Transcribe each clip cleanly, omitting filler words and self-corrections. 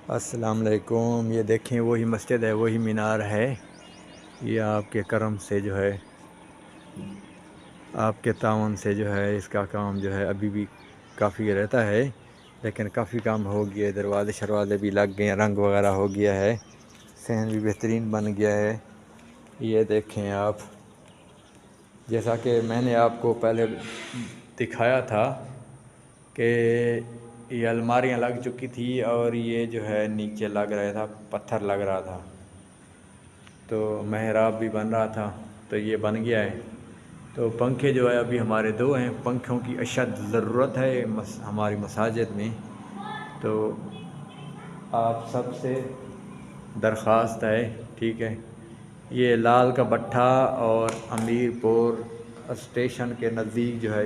السلام علیکم۔ یہ دیکھیں وہی مسجد ہے، وہی مینار ہے۔ یہ آپ کے کرم سے جو ہے، آپ کے تعاون سے جو ہے اس کا کام جو ہے ابھی بھی کافی رہتا ہے، لیکن کافی کام ہو گیا ہے۔ دروازے شروازے بھی لگ گئے ہیں، رنگ وغیرہ ہو گیا ہے، صحن بھی بہترین بن گیا ہے۔ یہ دیکھیں آپ، جیسا کہ میں نے آپ کو پہلے دکھایا تھا کہ یہ الماریاں لگ چکی تھی اور یہ جو ہے نیچے لگ رہا تھا، پتھر لگ رہا تھا، تو محراب بھی بن رہا تھا، تو یہ بن گیا ہے۔ تو پنکھے جو ہے ابھی ہمارے 2 ہیں، پنکھوں کی اشد ضرورت ہے ہماری مساجد میں۔ تو آپ سب سے درخواست ہے، ٹھیک ہے، یہ لال کا بٹھا اور امیر پور اسٹیشن کے نزدیک جو ہے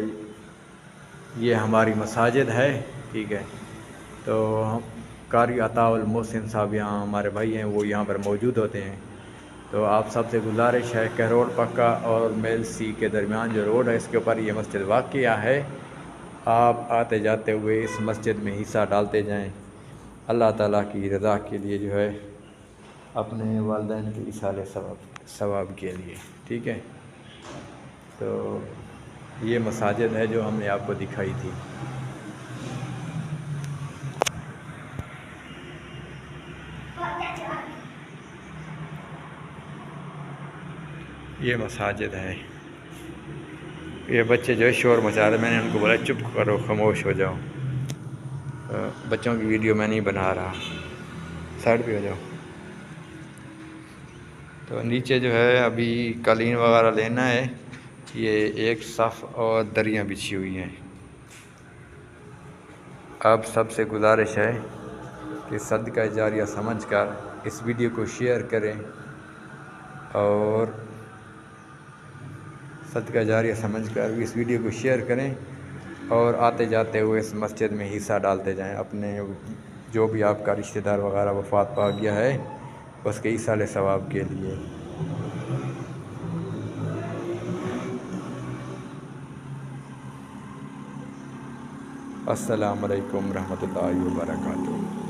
یہ ہماری مساجد ہے، ٹھیک ہے۔ تو قاری عطاء المحسن صاحب یہاں ہمارے بھائی ہیں، وہ یہاں پر موجود ہوتے ہیں۔ تو آپ سب سے گزارش ہے کہ روڈ پکا اور میل سی کے درمیان جو روڈ ہے اس کے اوپر یہ مسجد واقع ہے، آپ آتے جاتے ہوئے اس مسجد میں حصہ ڈالتے جائیں، اللہ تعالیٰ کی رضا کے لیے جو ہے، اپنے والدین کے ایصال ثواب کے لیے، ٹھیک ہے۔ تو یہ مساجد ہے جو ہم نے آپ کو دکھائی تھی۔ یہ مساجد ہے۔ یہ بچے جو ہے شور مچا رہے، میں نے ان کو بولا چپ کرو، خاموش ہو جاؤ، بچوں کی ویڈیو میں نہیں بنا رہا، سائڈ پہ ہو جاؤ۔ تو نیچے جو ہے ابھی قالین وغیرہ لینا ہے، یہ ایک صف اور دریاں بچھی ہوئی ہیں۔ آپ سب سے گزارش ہے کہ صدقہ جاریہ سمجھ کر اس ویڈیو کو شیئر کریں، اور صدقہ جاریہ سمجھ کر اس ویڈیو کو شیئر کریں، اور آتے جاتے ہوئے اس مسجد میں حصہ ڈالتے جائیں، اپنے جو بھی آپ کا رشتہ دار وغیرہ وفات پا گیا ہے اس کے ایصال ثواب کے لیے۔ السلام علیکم ورحمۃ اللہ وبرکاتہ۔